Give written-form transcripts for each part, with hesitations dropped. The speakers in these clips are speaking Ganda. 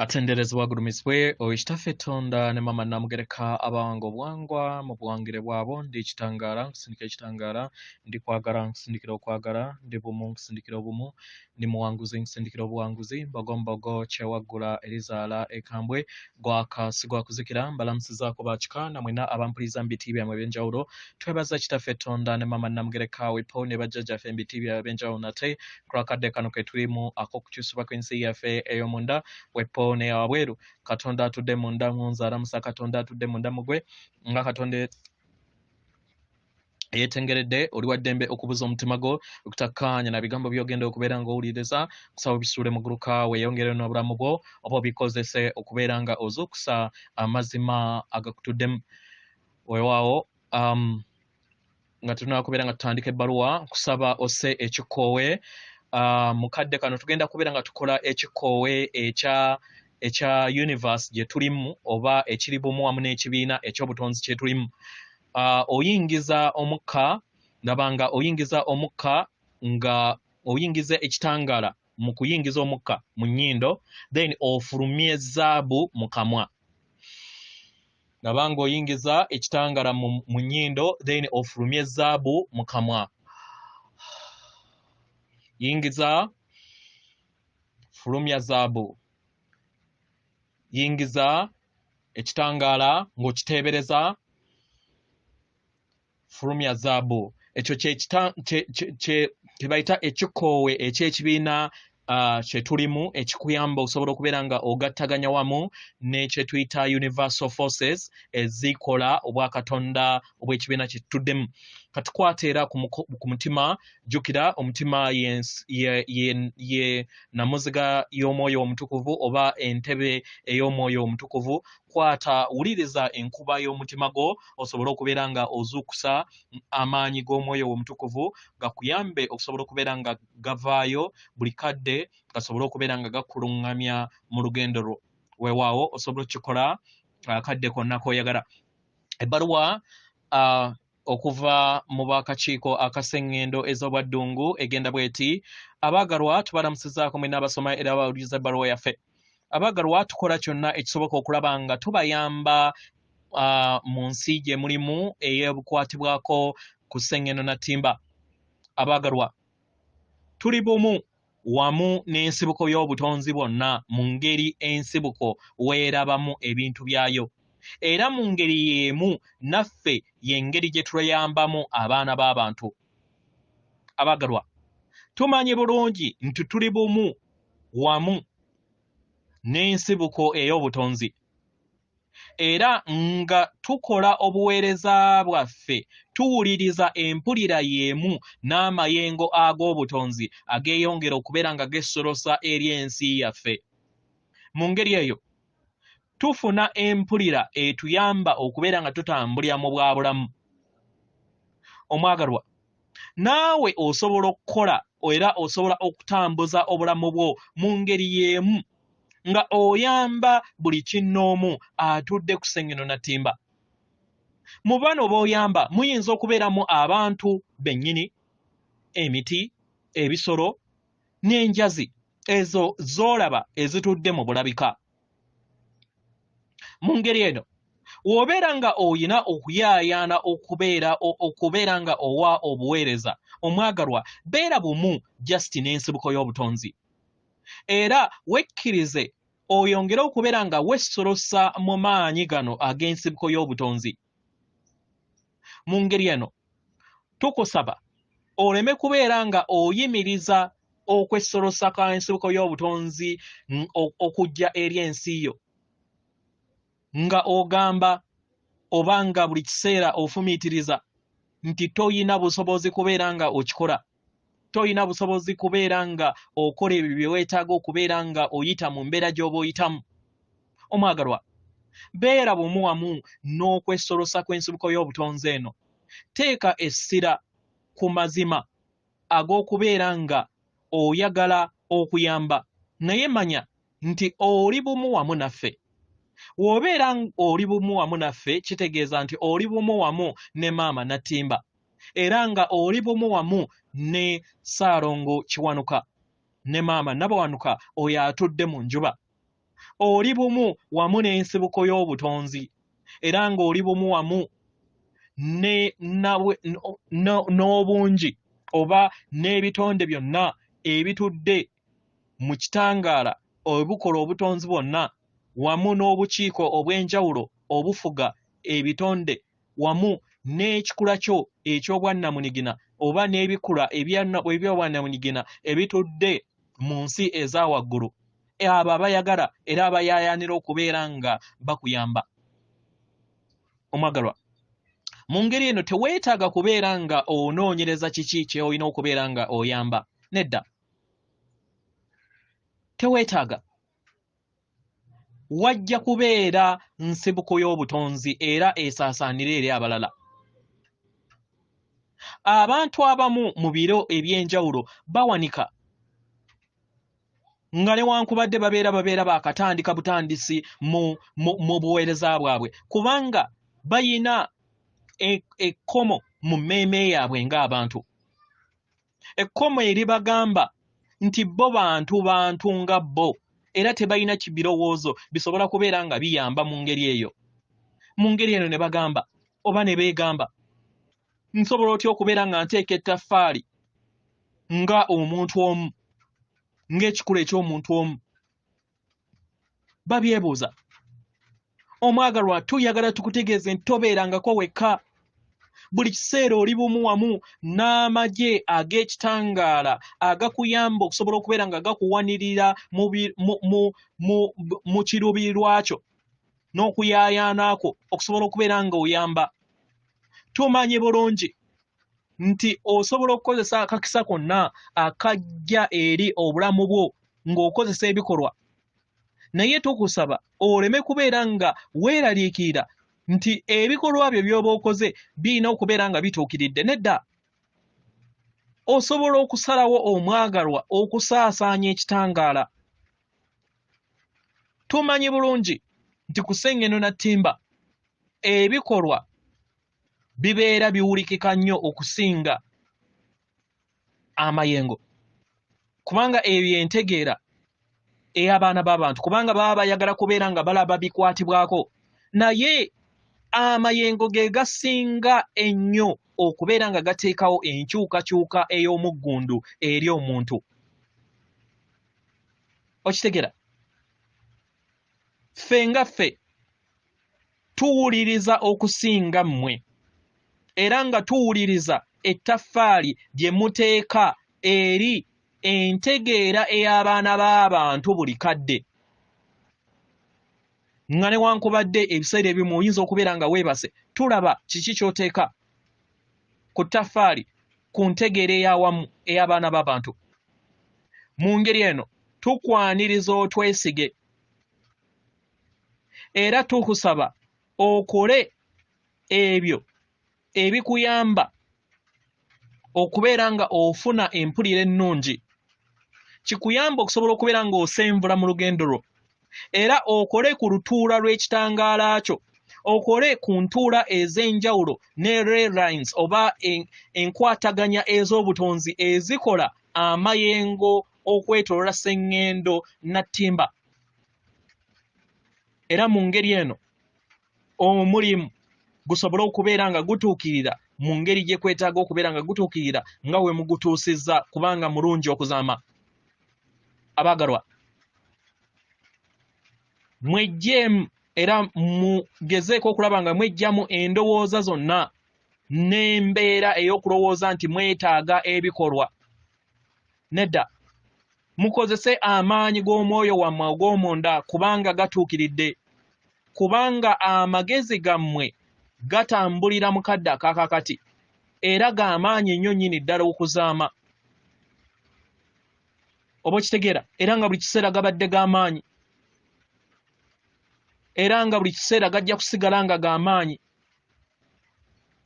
atenderezebwa gulumisibwe oweekitaffe Tonda ne mama namugereka obuwangwa mu buwangire bwabo ndi ekitangala nkusindikira ekitangala ndi kwagala nkusindikira okwagala ndi bumu nkusindikira obumu ndi muwanguzi nkusindikira obuwanguzi mbogombogo kyewaggula erizaala ekambwe gwaka sigwakuzikira mbalamusizaako bakika namwena abampuliriza mu biti byammwe ebyenjawulo twebaza kitaffe Tonda ne mama namugereka wepo ne bajjajjaffe mu biti byabwe ebyenjawulo nate kulakadde kano ke tulimu ak'okukyusibwa kw'ensi yaffe ey'omunda wepo ne wabweru Katonda atudde munda munzala musa Katonda atudde munda mugwe nga Katonda yetengeredde oli waddembe okubuza omutima gwo okutakkaanya na bigambo byogenda okubeera ng'owuliriza kusaba bisuule mu gguluka weeyongere n'obulamu bwo oba obikozese okubeera nga ozuukusa amazima agakutuddemu weewaawo nga tulina kubeera nga tutandika ebbaluwa kusaba ose ekikoowe mukadde kano tugenda kubeera nga tukola ekikoowe ekya universe gye tulimu oba ekiri bumu wamu n'ekibiina ekyobutonzi kye tulimu oyingiza omukka ndaba nga oyingiza omukka nga oyingiza ekitangala mu kuyingiza omukka mu nnyindo then ofulumye zaabu mu kamwa ndaba nga oyingiza ekitangala mu nnyindo then ofulumye zaabu mu kamwa yingiza fulumya zaabu yingiza ekitangala ng'okiteebereza fulumya zaabu ekyo kye bayita ekikoowe eky'ekibiina kye tulimu ekikuyamba okusobola okubeera nga ogattaganya wamu n'ekye tuyita universal forces ezikola obwakatonda obw'ekibiina kye tutuddemu katukwate era ku mutima jjukira omutima ye namuziga y'omwoyo omutukuvu oba entebe ey'omwoyo omutukuvu kwata wuliriza enkuba y'omutima gwo osobole okubeera nga ozuukusa amaanyi g'omwoyo omutukuvu gakuyambe okusobola okubeera nga gavaayo buli kadde gasobole okubeera nga gakuluŋŋamya mu lugendo lwo weewaawo osobola okukikola akadde konna k'oyagala ebbaluwa okuva mu bakakiiko aka Sengendo ez'obwa Ddungu egenda bweti abaagalwa tubalamusizaako mwena abasoma era abawuliriza ebbaluwa yaffe abaagalwa tukola kyonna ekisoboka okulaba nga tubayamba mu nsi gye mulimu ey'obukwatibwako ku Sengendo na Ttimba abaagalwa tuli bumu wamu n'ensibuko y'obutonzi bwonna mu ngeri ensibuko weerabamu ebintu byayo era mu ngeri y'emu naffe y'engeri gye tuyambamu abaana b'abantu abaagalwa tumanyi bulungi nti tuli bumu wamu n'ensibuko ey'obutonzi era nga tukola obuweereza bwaffe tuwuliriza empulira y'emu n'amayengo ag'obutonzi ageeyongera okubeera nga gesolosa eri ensi yaffe mu ngeri eyo tufuna empulira etuyamba okubeera nga tutambulira mu bwa bulamu omwagalwa naawe osobola okukola era osobola okutambuza obulamu bwo mu ngeri y'emu nga oyamba buli kinnoomu atudde ku Sengendo na Ttimba mu bano b'oyamba muyinza okubeeramu abantu bennyini emiti ebisolo n'enjazi ezo z'olaba ezitudde mu bulabika mu ngeri eno w'obeera nga oyina okuyaayaana okubeera nga owa obuweereza omwagalwa beera bumu just n'ensibuko y'obutonzi era wekkirize oyongere okubeera nga wesolosa mu maanyi gano ag'ensibuko y'obutonzi mu ngeri eno tukusaba oleme kubeera nga oyimiriza okwesolosa kwa ensibuko y'obutonzi okujja eri ensi yo nga ogamba oba nga buli kiseera ofumiitiriza nti toyina busobozi kubeera nga okikola toyina busobozi kubeera nga okola ebyo bye weetaaga okubeera nga oyita mu mbeera gy'oba oyitamu omwagalwa beera bumu wamu n'okwesolosa kw'ensibuko y'obutonzi eno teeka essira ku mazima ag'okubeera nga oyagala okuyamba naye manya nti oli bumu wamu naffe w'obeera oli bumu wamu naffe kitegeeza nti oli bumu wamu ne maama na Ttimba era nga oli bumu wamu ne Salongo Kiwanuka ne maama Nabawanuka oyo atudde mu njuba oli bumu wamu n'ensibuko y'obutonzi era ng'oli bumu wamu n'obungi oba n'ebitonde byonna ebitudde mu kitangaala obukola obutonzi bwonna wamu n'obukiiko obw'enjawulo obufuga ebitonde wamu n'ekikula kyo eky'obwannamunigina oba n'ebikula eby'obwannamunigina ebitudde mu nsi eza waggulu abo abayagala era abayaayaanira okubeera nga bakuyamba. Omwagalwa, mu ngeri eno teweetaaga kubeera nga onoonyereza kiki ky'olina okubeera nga oyamba. Nedda, teweetaaga. Wajja kubeera nsibuko y'obutonzi era esaasaanira eri abalala. Abantu abamu mu biro eby'enjawulo bawanika nga newankubadde babeera baakatandika butandisi mu buweereza bwabwe kubanga bayina ekkomo mu mmeeme yaabwe ng'abantu. Ekkomo eribagamba nti bo bantu nga bo era tebalina kibirowoozo bisobola kubeera nga biyamba mu ngeri eyo. Mu ngeri eno ne bagamba oba ne beegamba nsobola otya okubeera nga nteeka ettaffaali nga omuntu omu ng'ekikula eky'omuntu omu. Babyebuuza. Omwagalwa, tuyagala tukutegeeze nti tobeerangako wekka. Buli kiseera oli bumu wamu n'amagye ag'ekitangaala agakuyamba okusobola okubeera nga gakuwanirira mu kiruubirirwa kyo n'okuyaayaanako okusobola okubeera nga oyamba. Tumanyi bulungi nti osobola okukozesa akakisa konna akajja eri obulamu bwo ng'okozesa ebikolwa, naye tukusaba oleme kubeera nga weeraliikirira nti ebikolwa byo by'oba okoze birina okubeera nga bituukiridde. Nedda, osobola okusalawo omwagalwa okusaasaanya ekitangaala. Tumanyi bulungi nti ku Sengendo na Ttimba ebikolwa bibeera biwulikika nnyo okusinga amayengo kubanga ebyo entegeera ey'abaana b'abantu kubanga baba bayagala kubeera nga balaba bikwatibwako, naye amayengo ge gasinga ennyo okubeera nga gateekawo enkyukakyuka ey'omuggundu eri omuntu. Okitegeera? Ffe nga ffe tuwuliriza okusinga mmwe era nga tuwuliriza ettaffaali gye muteeka eri entegeera ey'abaana b'abantu buli kadde. Nga newankubadde ebiseera ebimu oyinza okubeera nga weebase, tulaba kiki ky'oteeka ku ttaffaali ku ntegeera ey'awamu ey'abaana b'abantu. Mu ngeri eno tukwaniriza otwesige era tukusaba okole ebyo ebikuyamba okubeera nga ofuna empulira ennungi, kikuyamba okusobola okubeera nga osenvula mu lugendo lwo, era okole ku lutuula lw'ekitangaala kyo, okole ku ntuula ez'enjawulo ne rail lines oba enkwataganya ez'obutonzi ezikola amayengo okwetoloola Sengendo na Ttimba. Era mu ngeri eno omulimu gusobole okubeera nga gutuukirira mu ngeri gye kwetaaga okubeera nga gutuukirira nga we mugutuusizza kubanga mulungi okuzaama. Abaagalwa, mwejjeemu era mugezeeko okulaba nga mwejjamu endowooza zonna n'embeera ey'okulowooza nti mwetaaga ebikolwa. Nedda, mukozese amaanyi g'omwoyo wammwe ogw'omunda kubanga gatuukiridde, kubanga amagezi gammwe gatambulira mu kadde akaakakati era g'amaanyi ennyo nnyini ddala okuzaama. Oba okitegeera? Era nga buli kiseera gabadde g'amaanyi era nga buli kiseera gajja kusigala nga g'amaanyi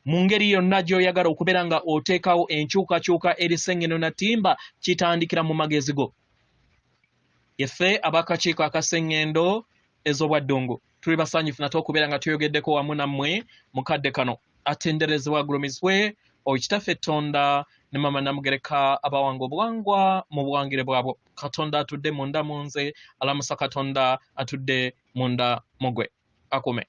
mu ngeri yonna gy'oyagala okubeera nga oteekawo enkyukakyuka eri Sengendo na Ttimba kitandikira mu magezi go. Yeffe ab'akakiiko aka Sengendo ez'obwa Ddungu tuli basanyufu nate okubeera nga tuyogeddeko wamu nammwe mu kadde kano. Atenderezebwa agulumizibwe Okitaffe Tonda ne mama Namugereka abawanga obuwangwa mu buwangire bwabwe. Katonda atudde munda munze, alamusa Katonda atudde munda mugwe. Akume.